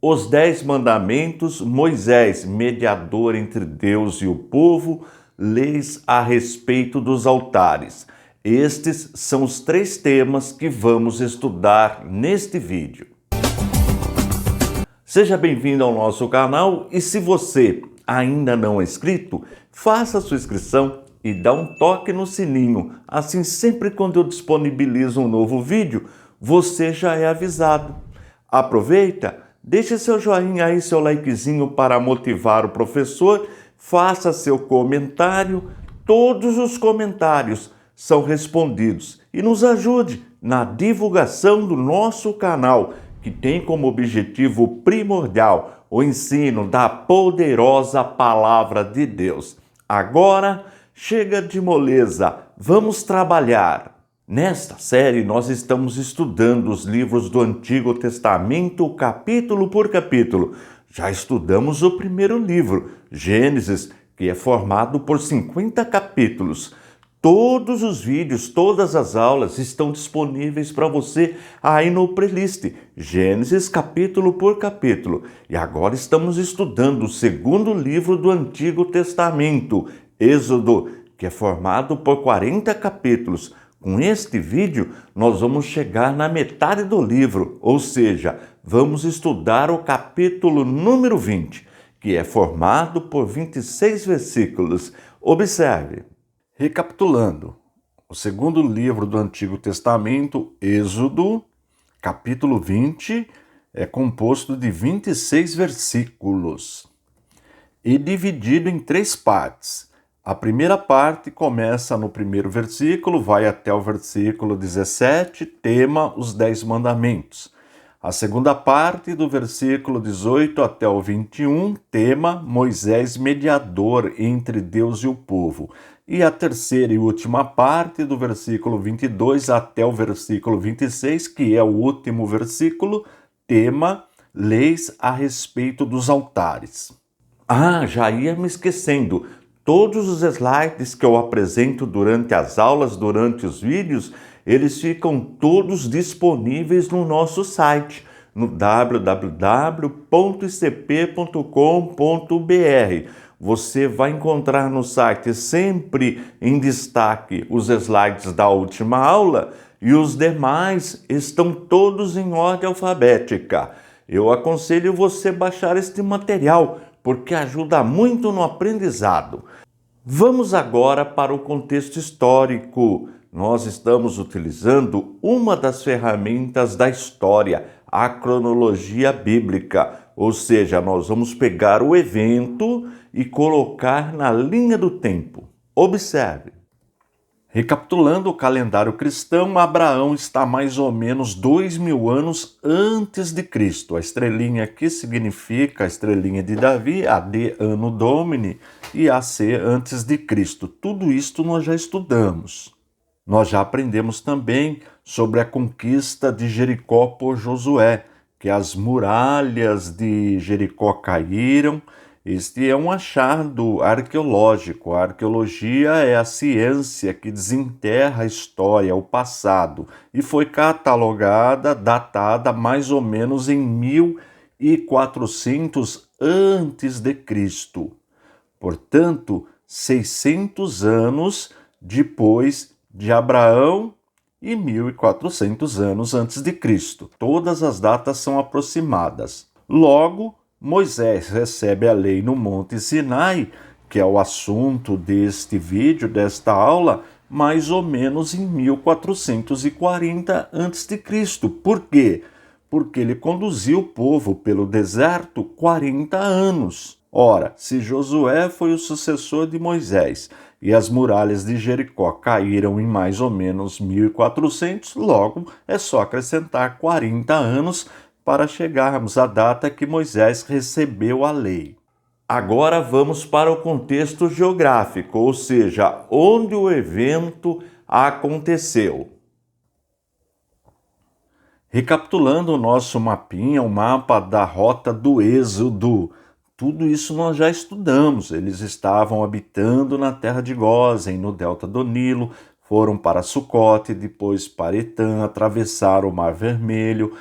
Os 10 mandamentos, Moisés, mediador entre Deus e o povo, leis a respeito dos altares. Estes são os 3 temas que vamos estudar neste vídeo. Seja bem-vindo ao nosso canal e se você ainda não é inscrito, faça sua inscrição e dá um toque no sininho. Assim, sempre quando eu disponibilizo um novo vídeo, você já é avisado. Aproveita, deixe seu joinha aí, seu likezinho para motivar o professor, faça seu comentário, todos os comentários são respondidos e nos ajude na divulgação do nosso canal, que tem como objetivo primordial o ensino da poderosa Palavra de Deus. Agora, chega de moleza, vamos trabalhar! Nesta série, nós estamos estudando os livros do Antigo Testamento, capítulo por capítulo. Já estudamos o primeiro livro, Gênesis, que é formado por 50 capítulos. Todos os vídeos, todas as aulas estão disponíveis para você aí no playlist, Gênesis capítulo por capítulo. E agora estamos estudando o segundo livro do Antigo Testamento, Êxodo, que é formado por 40 capítulos. Com este vídeo, nós vamos chegar na metade do livro, ou seja, vamos estudar o capítulo número 20, que é formado por 26 versículos. Observe. Recapitulando, o segundo livro do Antigo Testamento, Êxodo, capítulo 20, é composto de 26 versículos e dividido em 3 partes. A primeira parte começa no primeiro versículo, vai até o versículo 17, tema os 10 mandamentos. A segunda parte, do versículo 18 até o 21, tema Moisés mediador entre Deus e o povo. E a terceira e última parte, do versículo 22 até o versículo 26, que é o último versículo, tema leis a respeito dos altares. Já ia me esquecendo. Todos os slides que eu apresento durante as aulas, durante os vídeos, eles ficam todos disponíveis no nosso site, no www.icp.com.br. Você vai encontrar no site sempre em destaque os slides da última aula e os demais estão todos em ordem alfabética. Eu aconselho você baixar este material, porque ajuda muito no aprendizado. Vamos agora para o contexto histórico. Nós estamos utilizando uma das ferramentas da história, a cronologia bíblica, ou seja, nós vamos pegar o evento e colocar na linha do tempo. Observe. Recapitulando o calendário cristão, Abraão está mais ou menos 2000 anos antes de Cristo. A estrelinha aqui significa a estrelinha de Davi, a D Anno Domini e a C antes de Cristo. Tudo isto nós já estudamos. Nós já aprendemos também sobre a conquista de Jericó por Josué, que as muralhas de Jericó caíram. Este é um achado arqueológico. A arqueologia é a ciência que desenterra a história, o passado, e foi catalogada, datada mais ou menos em 1400 antes de Cristo. Portanto, 600 anos depois de Abraão e 1400 anos antes de Cristo. Todas as datas são aproximadas. Logo, Moisés recebe a lei no Monte Sinai, que é o assunto deste vídeo, desta aula, mais ou menos em 1440 a.C. Por quê? Porque ele conduziu o povo pelo deserto 40 anos. Ora, se Josué foi o sucessor de Moisés e as muralhas de Jericó caíram em mais ou menos 1400, logo é só acrescentar 40 anos para chegarmos à data que Moisés recebeu a lei. Agora vamos para o contexto geográfico, ou seja, onde o evento aconteceu. Recapitulando o nosso mapinha, o mapa da rota do Êxodo. Tudo isso nós já estudamos. Eles estavam habitando na terra de Gósen, no delta do Nilo, foram para Sucote, depois para Etã, atravessaram o Mar Vermelho,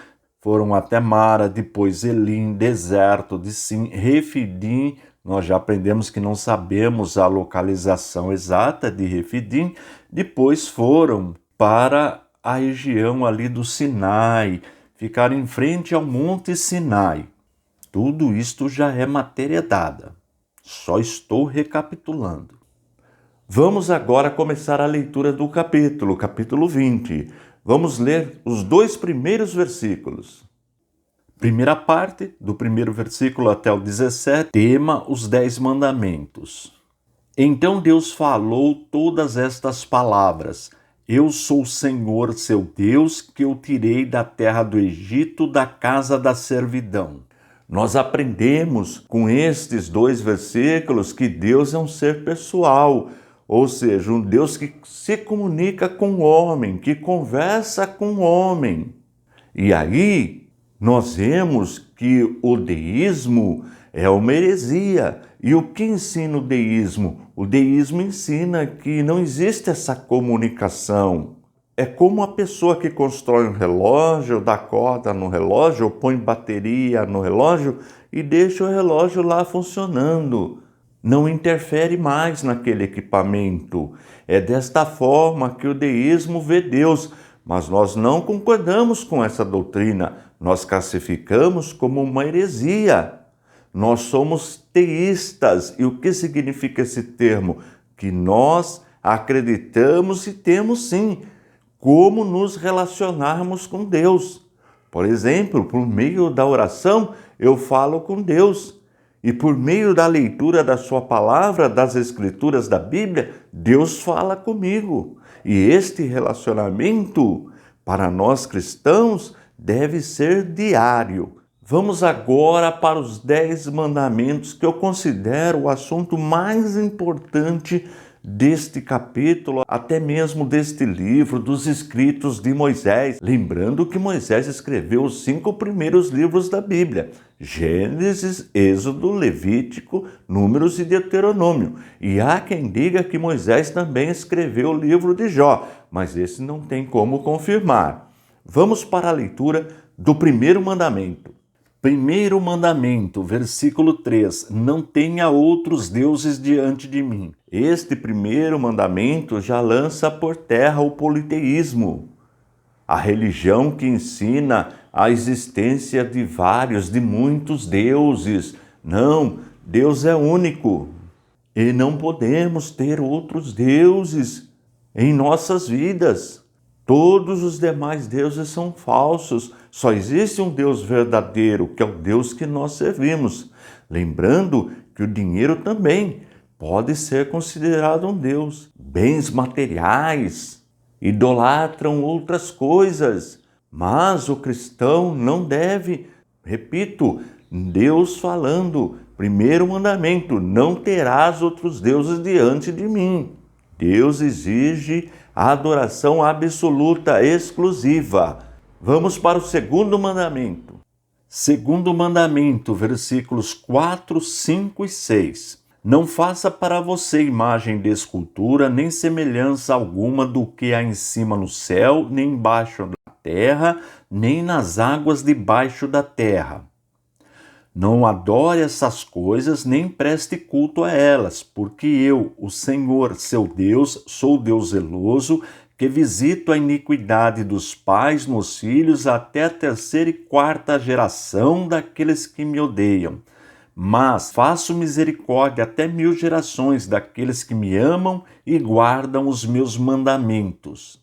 foram até Mara, depois Elim, deserto de Sim, Refidim. Nós já aprendemos que não sabemos a localização exata de Refidim. Depois foram para a região ali do Sinai, ficaram em frente ao Monte Sinai. Tudo isto já é matéria dada. Só estou recapitulando. Vamos agora começar a leitura do capítulo 20. Vamos ler os 2 primeiros versículos. Primeira parte, do primeiro versículo até o 17, tema os 10 mandamentos. Então Deus falou todas estas palavras: Eu sou o Senhor, seu Deus, que eu tirei da terra do Egito, da casa da servidão. Nós aprendemos com estes 2 versículos que Deus é um ser pessoal, ou seja, um Deus que se comunica com o homem, que conversa com o homem. E aí nós vemos que o deísmo é uma heresia. E o que ensina o deísmo? O deísmo ensina que não existe essa comunicação. É como a pessoa que constrói um relógio, dá corda no relógio, ou põe bateria no relógio e deixa o relógio lá funcionando. Não interfere mais naquele equipamento. É desta forma que o deísmo vê Deus, mas nós não concordamos com essa doutrina. Nós classificamos como uma heresia. Nós somos teístas. E o que significa esse termo? Que nós acreditamos e temos sim como nos relacionarmos com Deus. Por exemplo, por meio da oração, eu falo com Deus. E por meio da leitura da sua palavra, das escrituras da Bíblia, Deus fala comigo. E este relacionamento, para nós cristãos, deve ser diário. Vamos agora para os 10 mandamentos, que eu considero o assunto mais importante deste capítulo, até mesmo deste livro, dos escritos de Moisés. Lembrando que Moisés escreveu os 5 primeiros livros da Bíblia: Gênesis, Êxodo, Levítico, Números e Deuteronômio. E há quem diga que Moisés também escreveu o livro de Jó, mas esse não tem como confirmar. Vamos para a leitura do primeiro mandamento. Primeiro mandamento, versículo 3: Não tenha outros deuses diante de mim. Este primeiro mandamento já lança por terra o politeísmo, a religião que ensina a existência de muitos deuses. Não, Deus é único e não podemos ter outros deuses em nossas vidas. Todos os demais deuses são falsos. Só existe um Deus verdadeiro, que é o Deus que nós servimos. Lembrando que o dinheiro também pode ser considerado um Deus. Bens materiais idolatram outras coisas, mas o cristão não deve. Repito, Deus falando, primeiro mandamento: não terás outros deuses diante de mim. Deus exige a adoração absoluta, exclusiva. Vamos para o segundo mandamento. Segundo mandamento, versículos 4, 5 e 6. Não faça para você imagem de escultura, nem semelhança alguma do que há em cima no céu, nem embaixo da terra, nem nas águas debaixo da terra. Não adore essas coisas, nem preste culto a elas, porque eu, o Senhor, seu Deus, sou Deus zeloso, que visito a iniquidade dos pais nos filhos até a 3ª e 4ª geração daqueles que me odeiam. Mas faço misericórdia até 1000 gerações daqueles que me amam e guardam os meus mandamentos.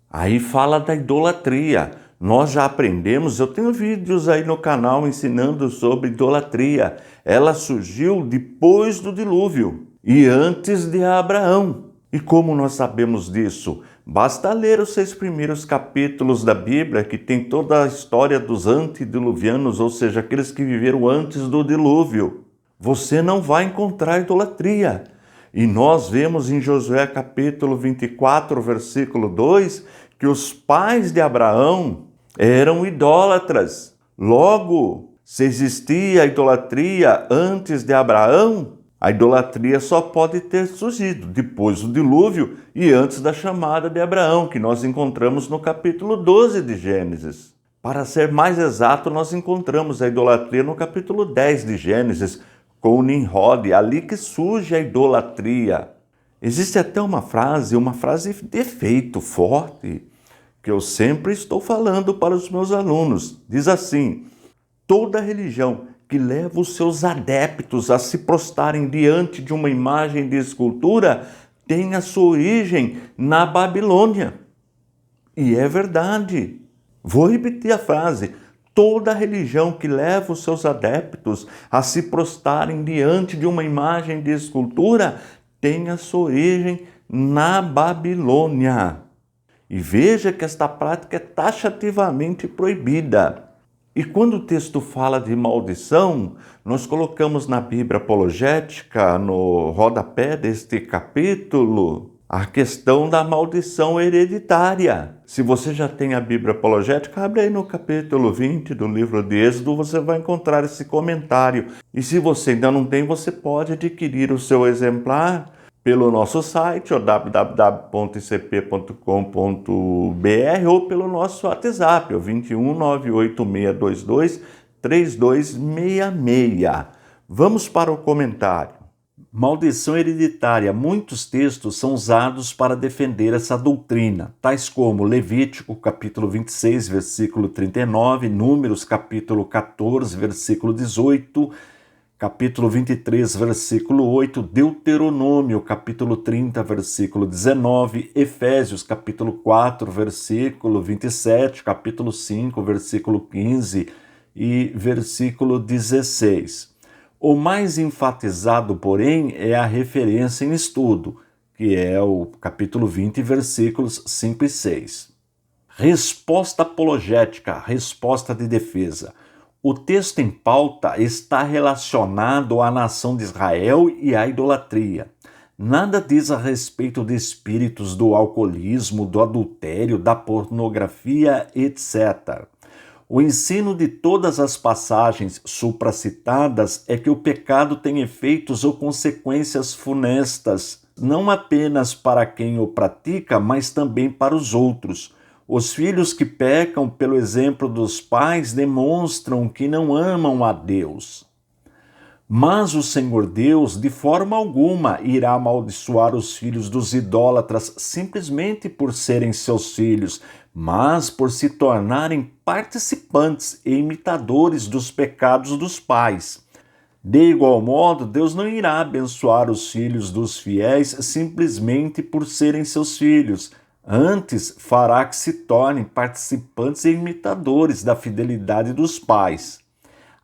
Aí fala da idolatria. Nós já aprendemos, eu tenho vídeos aí no canal ensinando sobre idolatria. Ela surgiu depois do dilúvio e antes de Abraão. E como nós sabemos disso? Basta ler os 6 primeiros capítulos da Bíblia, que tem toda a história dos antediluvianos, ou seja, aqueles que viveram antes do dilúvio. Você não vai encontrar idolatria. E nós vemos em Josué capítulo 24, versículo 2, que os pais de Abraão eram idólatras. Logo, se existia a idolatria antes de Abraão, a idolatria só pode ter surgido depois do dilúvio e antes da chamada de Abraão, que nós encontramos no capítulo 12 de Gênesis. Para ser mais exato, nós encontramos a idolatria no capítulo 10 de Gênesis, com Nimrod, ali que surge a idolatria. Existe até uma frase de efeito forte, que eu sempre estou falando para os meus alunos. Diz assim: toda religião que leva os seus adeptos a se prostrarem diante de uma imagem de escultura tem a sua origem na Babilônia. E é verdade. Vou repetir a frase: toda religião que leva os seus adeptos a se prostrarem diante de uma imagem de escultura tem a sua origem na Babilônia. E veja que esta prática é taxativamente proibida. E quando o texto fala de maldição, nós colocamos na Bíblia apologética, no rodapé deste capítulo, a questão da maldição hereditária. Se você já tem a Bíblia apologética, abre aí no capítulo 20 do livro de Êxodo, você vai encontrar esse comentário. E se você ainda não tem, você pode adquirir o seu exemplar pelo nosso site, www.icp.com.br, ou pelo nosso WhatsApp, o 21 98622 3266. Vamos para o comentário. Maldição hereditária. Muitos textos são usados para defender essa doutrina, tais como Levítico, capítulo 26, versículo 39, Números, capítulo 14, versículo 18, capítulo 23, versículo 8, Deuteronômio, capítulo 30, versículo 19, Efésios, capítulo 4, versículo 27, capítulo 5, versículo 15 e versículo 16. O mais enfatizado, porém, é a referência em estudo, que é o capítulo 20, versículos 5 e 6. Resposta apologética, resposta de defesa. O texto em pauta está relacionado à nação de Israel e à idolatria. Nada diz a respeito de espíritos do alcoolismo, do adultério, da pornografia, etc. O ensino de todas as passagens supracitadas é que o pecado tem efeitos ou consequências funestas, não apenas para quem o pratica, mas também para os outros. Os filhos que pecam pelo exemplo dos pais demonstram que não amam a Deus. Mas o Senhor Deus, de forma alguma, irá amaldiçoar os filhos dos idólatras simplesmente por serem seus filhos, mas por se tornarem participantes e imitadores dos pecados dos pais. De igual modo, Deus não irá abençoar os filhos dos fiéis simplesmente por serem seus filhos. Antes, fará que se tornem participantes e imitadores da fidelidade dos pais.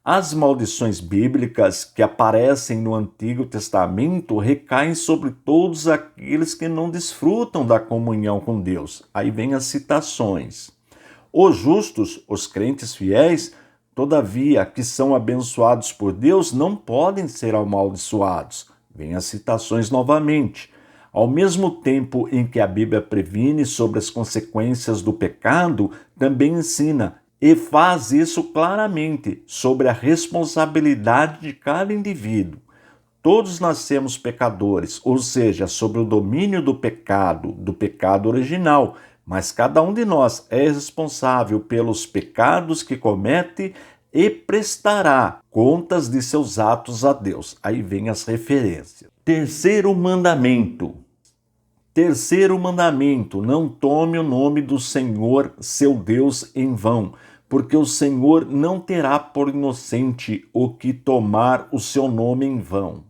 As maldições bíblicas que aparecem no Antigo Testamento recaem sobre todos aqueles que não desfrutam da comunhão com Deus. Aí vem as citações. Os justos, os crentes fiéis, todavia, que são abençoados por Deus, não podem ser amaldiçoados. Vem as citações novamente. Ao mesmo tempo em que a Bíblia previne sobre as consequências do pecado, também ensina e faz isso claramente sobre a responsabilidade de cada indivíduo. Todos nascemos pecadores, ou seja, sobre o domínio do pecado original, mas cada um de nós é responsável pelos pecados que comete e prestará contas de seus atos a Deus. Aí vem as referências. Terceiro mandamento. Terceiro mandamento: não tome o nome do Senhor, seu Deus, em vão, porque o Senhor não terá por inocente o que tomar o seu nome em vão.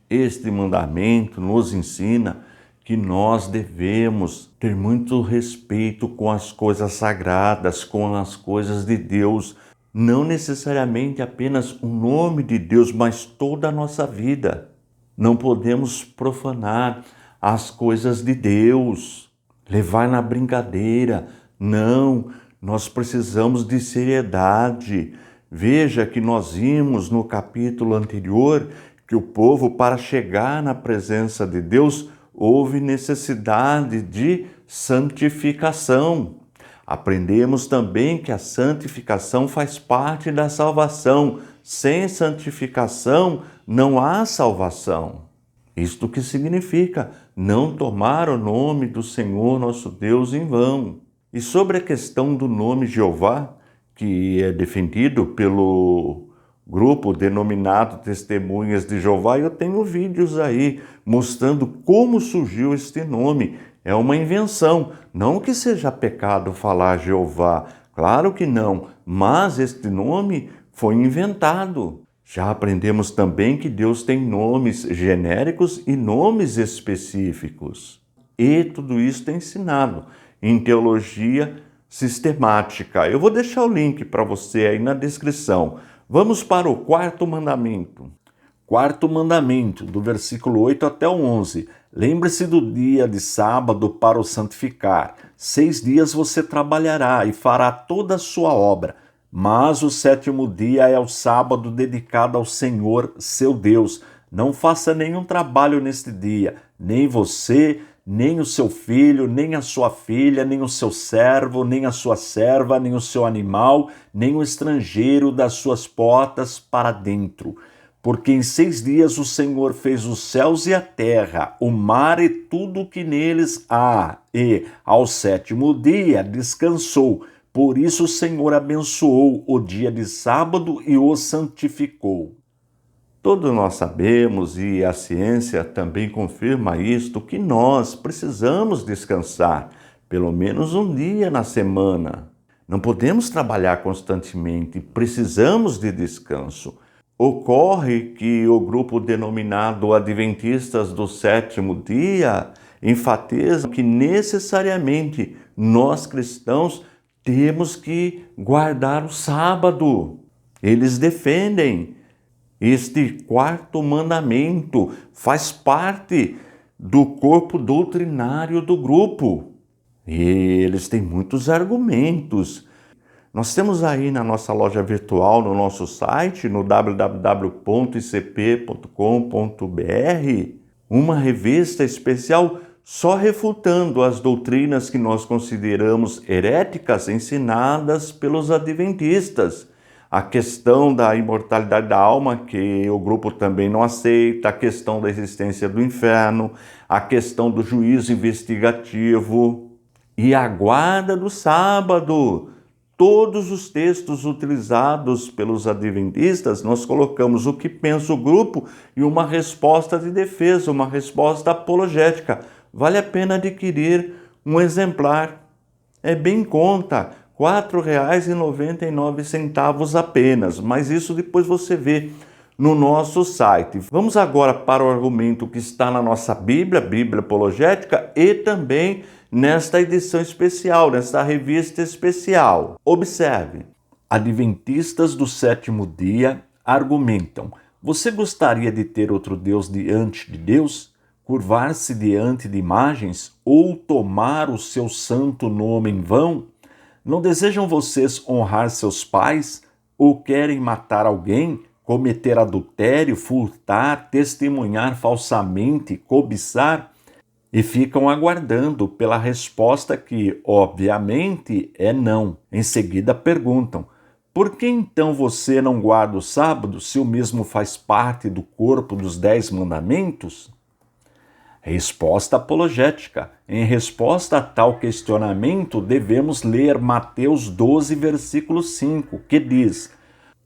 Este mandamento nos ensina que nós devemos ter muito respeito com as coisas sagradas, com as coisas de Deus, não necessariamente apenas o nome de Deus, mas toda a nossa vida. Não podemos profanar as coisas de Deus, levar na brincadeira. Não, nós precisamos de seriedade. Veja que nós vimos no capítulo anterior que o povo, para chegar na presença de Deus, houve necessidade de santificação. Aprendemos também que a santificação faz parte da salvação. Sem santificação não há salvação. Isto que significa não tomar o nome do Senhor nosso Deus em vão. E sobre a questão do nome Jeová, que é defendido pelo grupo denominado Testemunhas de Jeová. Eu tenho vídeos aí mostrando como surgiu este nome. É uma invenção, não que seja pecado falar Jeová, claro que não, mas este nome foi inventado. Já aprendemos também que Deus tem nomes genéricos e nomes específicos. E tudo isso é ensinado em teologia sistemática. Eu vou deixar o link para você aí na descrição. Vamos para o quarto mandamento. Quarto mandamento, do versículo 8 até o 11. Lembre-se do dia de sábado para o santificar. 6 dias você trabalhará e fará toda a sua obra. Mas o 7º dia é o sábado dedicado ao Senhor, seu Deus. Não faça nenhum trabalho neste dia, nem você, nem o seu filho, nem a sua filha, nem o seu servo, nem a sua serva, nem o seu animal, nem o estrangeiro das suas portas para dentro. Porque em 6 dias o Senhor fez os céus e a terra, o mar e tudo o que neles há, e ao 7º dia descansou. Por isso o Senhor abençoou o dia de sábado e o santificou. Todos nós sabemos, e a ciência também confirma isto, que nós precisamos descansar, pelo menos um dia na semana. Não podemos trabalhar constantemente, precisamos de descanso. Ocorre que o grupo denominado Adventistas do 7º dia enfatiza que necessariamente nós cristãos temos que guardar o sábado. Eles defendem este quarto mandamento, faz parte do corpo doutrinário do grupo. E eles têm muitos argumentos. Nós temos aí na nossa loja virtual, no nosso site, no www.icp.com.br, uma revista especial só refutando as doutrinas que nós consideramos heréticas ensinadas pelos adventistas. A questão da imortalidade da alma, que o grupo também não aceita, a questão da existência do inferno, a questão do juízo investigativo e a guarda do sábado. Todos os textos utilizados pelos adventistas, nós colocamos o que pensa o grupo e uma resposta de defesa, uma resposta apologética. Vale a pena adquirir um exemplar. É bem em conta, R$ 4,99 apenas, mas isso depois você vê no nosso site. Vamos agora para o argumento que está na nossa Bíblia, Bíblia Apologética, e também nesta edição especial, nesta revista especial. Observe. Adventistas do 7º dia argumentam: você gostaria de ter outro Deus diante de Deus? Curvar-se diante de imagens ou tomar o seu santo nome em vão? Não desejam vocês honrar seus pais? Ou querem matar alguém, cometer adultério, furtar, testemunhar falsamente, cobiçar? E ficam aguardando pela resposta que, obviamente, é não. Em seguida perguntam: por que então você não guarda o sábado se o mesmo faz parte do corpo dos 10 mandamentos? Resposta apologética. Em resposta a tal questionamento, devemos ler Mateus 12, versículo 5, que diz: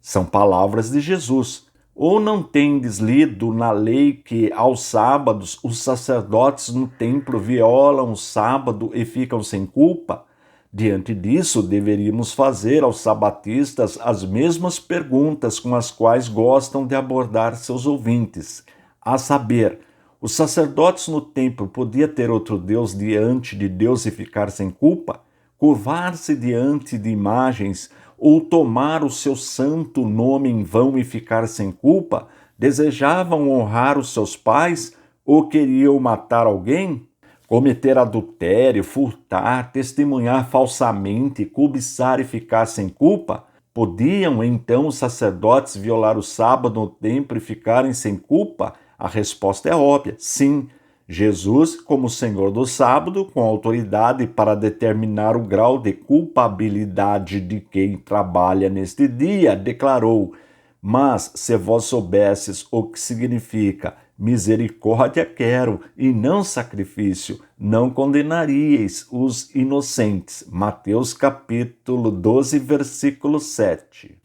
são palavras de Jesus. Ou não tendes lido na lei que aos sábados os sacerdotes no templo violam o sábado e ficam sem culpa? Diante disso, deveríamos fazer aos sabatistas as mesmas perguntas com as quais gostam de abordar seus ouvintes, a saber: os sacerdotes no templo podiam ter outro Deus diante de Deus e ficar sem culpa? Curvar-se diante de imagens ou tomar o seu santo nome em vão e ficar sem culpa? Desejavam honrar os seus pais ou queriam matar alguém? Cometer adultério, furtar, testemunhar falsamente, cobiçar e ficar sem culpa? Podiam então os sacerdotes violar o sábado no templo e ficarem sem culpa? A resposta é óbvia, sim. Jesus, como Senhor do sábado, com autoridade para determinar o grau de culpabilidade de quem trabalha neste dia, declarou: mas se vós soubesses o que significa Misericórdia quero e não sacrifício. Não condenaríeis os inocentes. Mateus capítulo 12, versículo 7.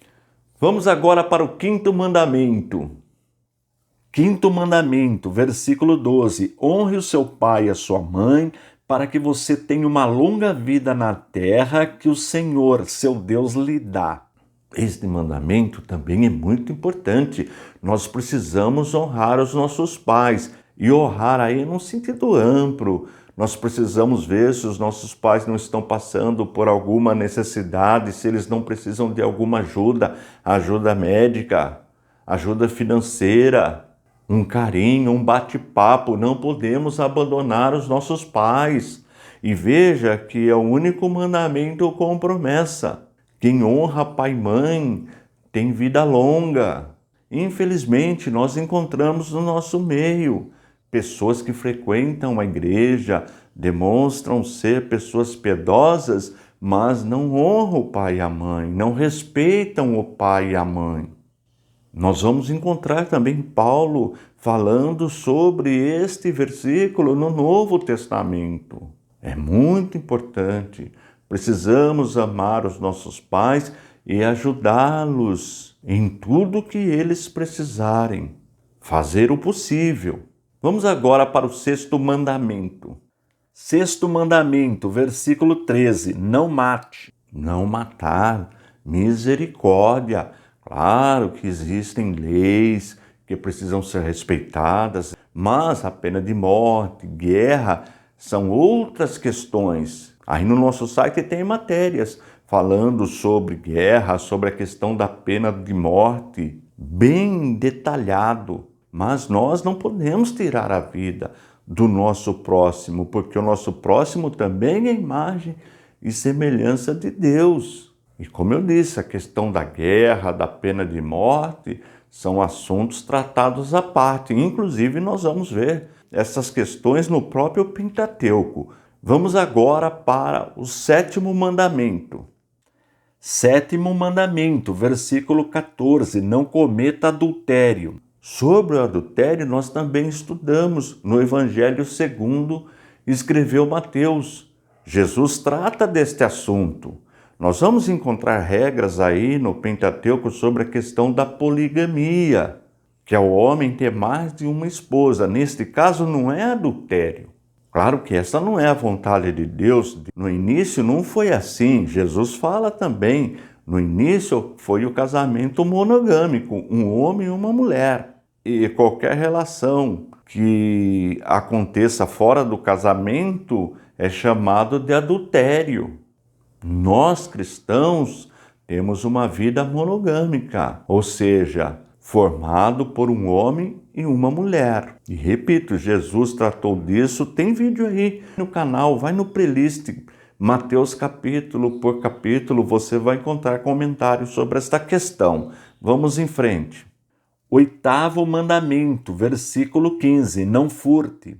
Vamos agora para o quinto mandamento. Quinto mandamento, versículo 12. Honre o seu pai e a sua mãe, para que você tenha uma longa vida na terra que o Senhor, seu Deus, lhe dá. Este mandamento também é muito importante. Nós precisamos honrar os nossos pais. E honrar aí num sentido amplo. Nós precisamos ver se os nossos pais não estão passando por alguma necessidade, se eles não precisam de alguma ajuda médica, ajuda financeira, um carinho, um bate-papo. Não podemos abandonar os nossos pais. E veja que é o único mandamento com promessa. Quem honra pai e mãe tem vida longa. Infelizmente, nós encontramos no nosso meio pessoas que frequentam a igreja, demonstram ser pessoas piedosas, mas não honram o pai e a mãe, não respeitam o pai e a mãe. Nós vamos encontrar também Paulo falando sobre este versículo no Novo Testamento. É muito importante. Precisamos amar os nossos pais e ajudá-los em tudo que eles precisarem. Fazer o possível. Vamos agora para o sexto mandamento. Sexto mandamento, versículo 13. Não mate. Não matar. Misericórdia. Claro que existem leis que precisam ser respeitadas, mas a pena de morte, guerra, são outras questões. Aí no nosso site tem matérias falando sobre guerra, sobre a questão da pena de morte, bem detalhado. Mas nós não podemos tirar a vida do nosso próximo, porque o nosso próximo também é imagem e semelhança de Deus. E como eu disse, a questão da guerra, da pena de morte, são assuntos tratados à parte. Inclusive, nós vamos ver essas questões no próprio Pentateuco. Vamos agora para o sétimo mandamento. Sétimo mandamento, versículo 14. Não cometa adultério. Sobre o adultério, nós também estudamos no Evangelho segundo escreveu Mateus. Jesus trata deste assunto. Nós vamos encontrar regras aí no Pentateuco sobre a questão da poligamia, que é o homem ter mais de uma esposa. Neste caso, não é adultério. Claro que essa não é a vontade de Deus. No início não foi assim. Jesus fala também. No início foi o casamento monogâmico, um homem e uma mulher. E qualquer relação que aconteça fora do casamento é chamado de adultério. Nós, cristãos, temos uma vida monogâmica, ou seja, formado por um homem e uma mulher. E repito, Jesus tratou disso, tem vídeo aí no canal, vai no playlist, Mateus capítulo por capítulo, você vai encontrar comentários sobre esta questão. Vamos em frente. Oitavo mandamento, versículo 15, não furte.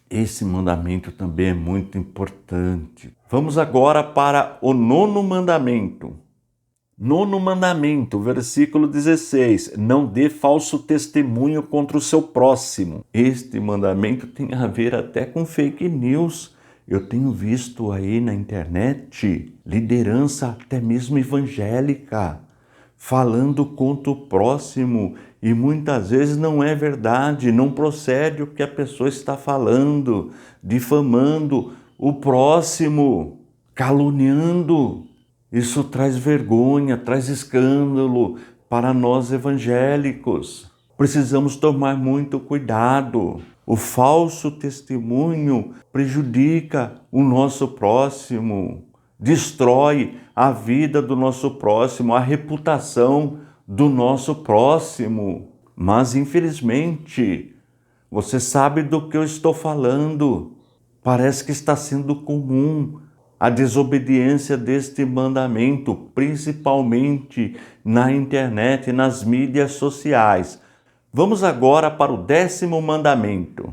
Esse mandamento também é muito importante. Vamos agora para o nono mandamento. Nono mandamento, versículo 16, não dê falso testemunho contra o seu próximo. Este mandamento tem a ver até com fake news. Eu tenho visto aí na internet liderança até mesmo evangélica falando contra o próximo e muitas vezes não é verdade, não procede o que a pessoa está falando, difamando o próximo, caluniando. Isso traz vergonha, traz escândalo para nós evangélicos. Precisamos tomar muito cuidado. O falso testemunho prejudica o nosso próximo, destrói a vida do nosso próximo, a reputação do nosso próximo. Mas, infelizmente, você sabe do que eu estou falando. Parece que está sendo comum a desobediência deste mandamento, principalmente na internet e nas mídias sociais. Vamos agora para o 10º mandamento.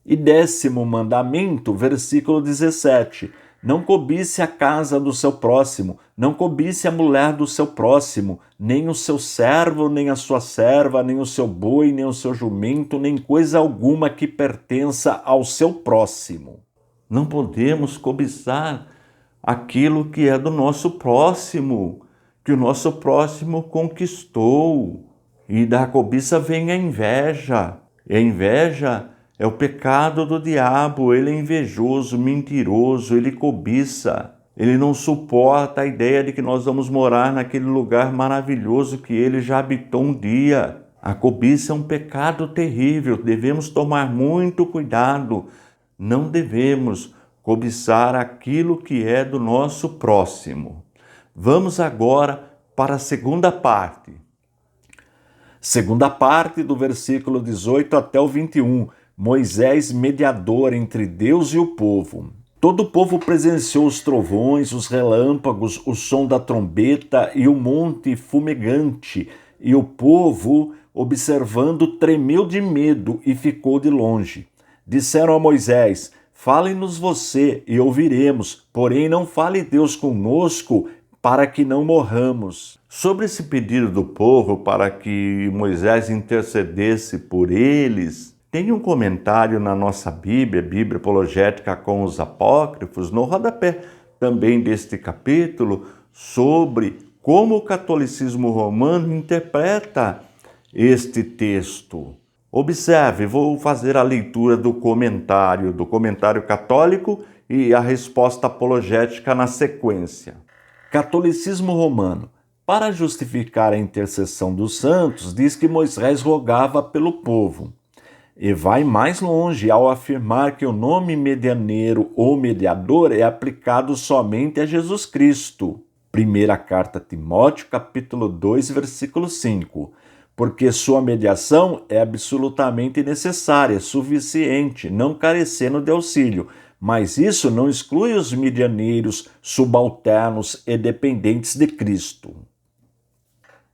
E 10º mandamento, versículo 17. Não cobice a casa do seu próximo, não cobice a mulher do seu próximo, nem o seu servo, nem a sua serva, nem o seu boi, nem o seu jumento, nem coisa alguma que pertença ao seu próximo. Não podemos cobiçar aquilo que é do nosso próximo, que o nosso próximo conquistou. E da cobiça vem a inveja. E a inveja é o pecado do diabo. Ele é invejoso, mentiroso, ele cobiça. Ele não suporta a ideia de que nós vamos morar naquele lugar maravilhoso que ele já habitou um dia. A cobiça é um pecado terrível. Devemos tomar muito cuidado. Não devemos cobiçar aquilo que é do nosso próximo. Vamos agora para a segunda parte. Segunda parte do versículo 18 até o 21. Moisés, mediador entre Deus e o povo. Todo o povo presenciou os trovões, os relâmpagos, o som da trombeta e o monte fumegante. E o povo, observando, tremeu de medo e ficou de longe. Disseram a Moisés: fale-nos você e ouviremos, porém não fale Deus conosco, para que não morramos. Sobre esse pedido do povo para que Moisés intercedesse por eles, tem um comentário na nossa Bíblia, Bíblia Apologética com os Apócrifos, no rodapé também deste capítulo, sobre como o catolicismo romano interpreta este texto. Observe, vou fazer a leitura do comentário católico e a resposta apologética na sequência. Catolicismo romano. Para justificar a intercessão dos santos, diz que Moisés rogava pelo povo. E vai mais longe ao afirmar que o nome medianeiro ou mediador é aplicado somente a Jesus Cristo. Primeira carta a Timóteo, capítulo 2, versículo 5. Porque sua mediação é absolutamente necessária, suficiente, não carecendo de auxílio. Mas isso não exclui os medianeiros, subalternos e dependentes de Cristo.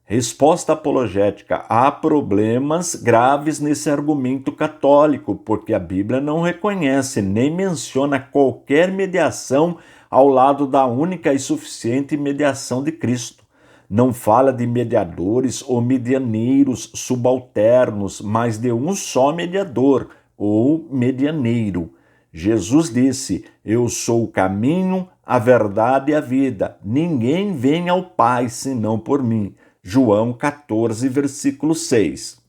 Resposta apologética. Há problemas graves nesse argumento católico, porque a Bíblia não reconhece nem menciona qualquer mediação ao lado da única e suficiente mediação de Cristo. Não fala de mediadores ou medianeiros subalternos, mas de um só mediador, ou medianeiro. Jesus disse: eu sou o caminho, a verdade e a vida. Ninguém vem ao Pai senão por mim. João 14, versículo 6.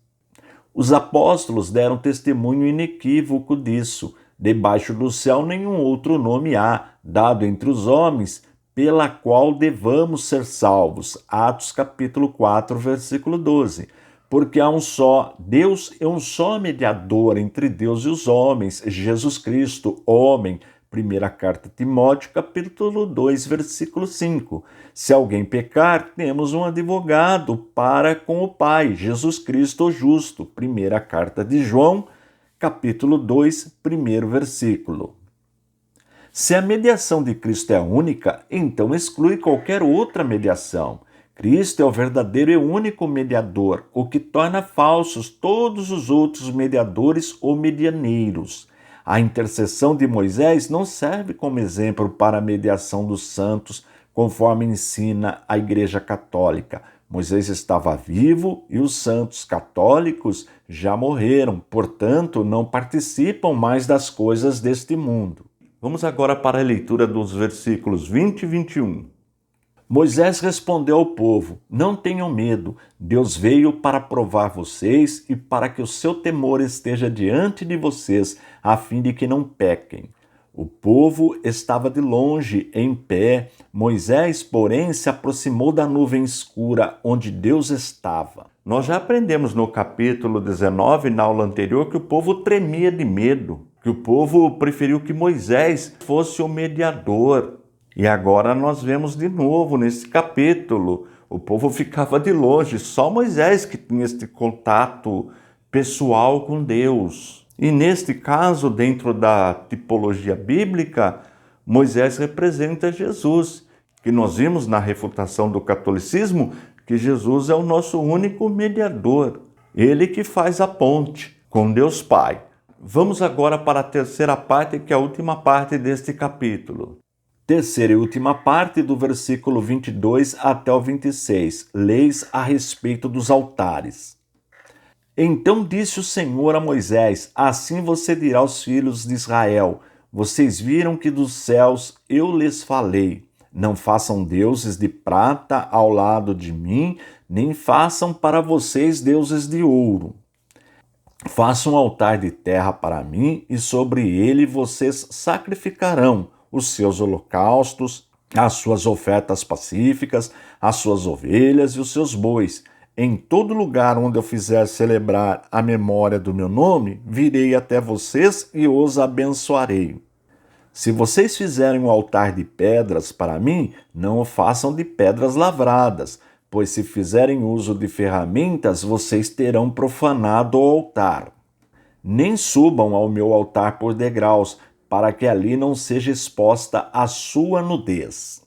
Os apóstolos deram testemunho inequívoco disso. Debaixo do céu nenhum outro nome há, dado entre os homens, pela qual devamos ser salvos. Atos capítulo 4, versículo 12. Porque há um só Deus e um só mediador entre Deus e os homens, Jesus Cristo, homem. Primeira carta a Timóteo, capítulo 2, versículo 5. Se alguém pecar, temos um advogado para com o Pai, Jesus Cristo o justo. Primeira carta de João, capítulo 2, primeiro versículo. Se a mediação de Cristo é única, então exclui qualquer outra mediação. Cristo é o verdadeiro e único mediador, o que torna falsos todos os outros mediadores ou medianeiros. A intercessão de Moisés não serve como exemplo para a mediação dos santos, conforme ensina a Igreja Católica. Moisés estava vivo e os santos católicos já morreram, portanto, não participam mais das coisas deste mundo. Vamos agora para a leitura dos versículos 20 e 21. Moisés respondeu ao povo: não tenham medo, Deus veio para provar vocês e para que o seu temor esteja diante de vocês, a fim de que não pequem. O povo estava de longe, em pé. Moisés, porém, se aproximou da nuvem escura onde Deus estava. Nós já aprendemos no capítulo 19, na aula anterior, que o povo tremia de medo, que o povo preferiu que Moisés fosse o mediador. E agora nós vemos de novo nesse capítulo, o povo ficava de longe, só Moisés que tinha este contato pessoal com Deus. E neste caso, dentro da tipologia bíblica, Moisés representa Jesus, que nós vimos na refutação do catolicismo, que Jesus é o nosso único mediador, ele que faz a ponte com Deus Pai. Vamos agora para a terceira parte, que é a última parte deste capítulo. Terceira e última parte do versículo 22 até o 26, leis a respeito dos altares. Então disse o Senhor a Moisés: assim você dirá aos filhos de Israel: vocês viram que dos céus eu lhes falei. Não façam deuses de prata ao lado de mim, nem façam para vocês deuses de ouro. Façam um altar de terra para mim, e sobre ele vocês sacrificarão os seus holocaustos, as suas ofertas pacíficas, as suas ovelhas e os seus bois. Em todo lugar onde eu fizer celebrar a memória do meu nome, virei até vocês e os abençoarei. Se vocês fizerem um altar de pedras para mim, não o façam de pedras lavradas, pois se fizerem uso de ferramentas, vocês terão profanado o altar. Nem subam ao meu altar por degraus, para que ali não seja exposta a sua nudez.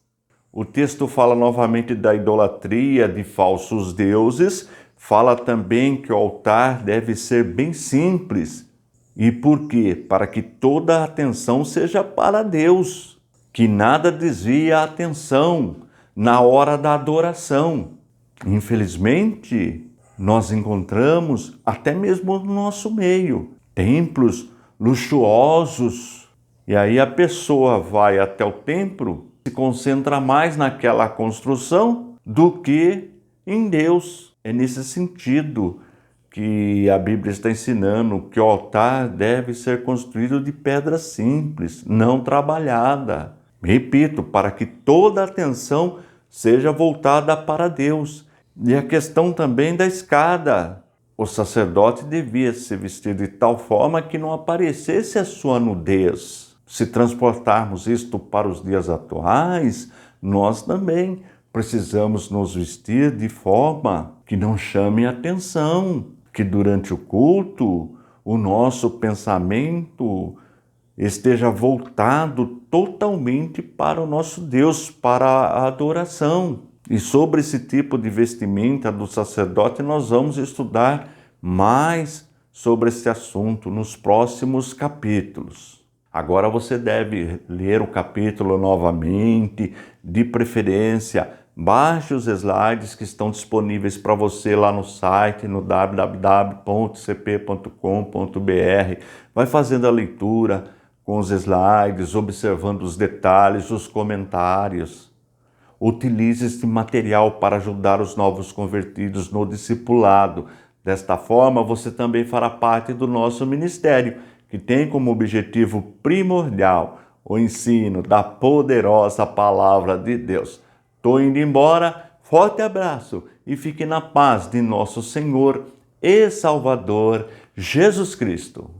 O texto fala novamente da idolatria de falsos deuses, fala também que o altar deve ser bem simples. E por quê? Para que toda a atenção seja para Deus, que nada desvie a atenção na hora da adoração. Infelizmente, nós encontramos, até mesmo no nosso meio, templos luxuosos. E aí a pessoa vai até o templo, se concentra mais naquela construção do que em Deus. É nesse sentido que a Bíblia está ensinando que o altar deve ser construído de pedra simples, não trabalhada. Repito, para que toda a atenção seja voltada para Deus. E a questão também da escada. O sacerdote devia se vestir de tal forma que não aparecesse a sua nudez. Se transportarmos isto para os dias atuais, nós também precisamos nos vestir de forma que não chame atenção, que durante o culto o nosso pensamento esteja voltado totalmente para o nosso Deus, para a adoração. E sobre esse tipo de vestimenta do sacerdote, nós vamos estudar mais sobre esse assunto nos próximos capítulos. Agora você deve ler o capítulo novamente, de preferência, baixe os slides que estão disponíveis para você lá no site, no www.cp.com.br. Vai fazendo a leitura com os slides, observando os detalhes, os comentários. Utilize este material para ajudar os novos convertidos no discipulado. Desta forma, você também fará parte do nosso ministério, que tem como objetivo primordial o ensino da poderosa palavra de Deus. Estou indo embora, forte abraço e fique na paz de nosso Senhor e Salvador Jesus Cristo.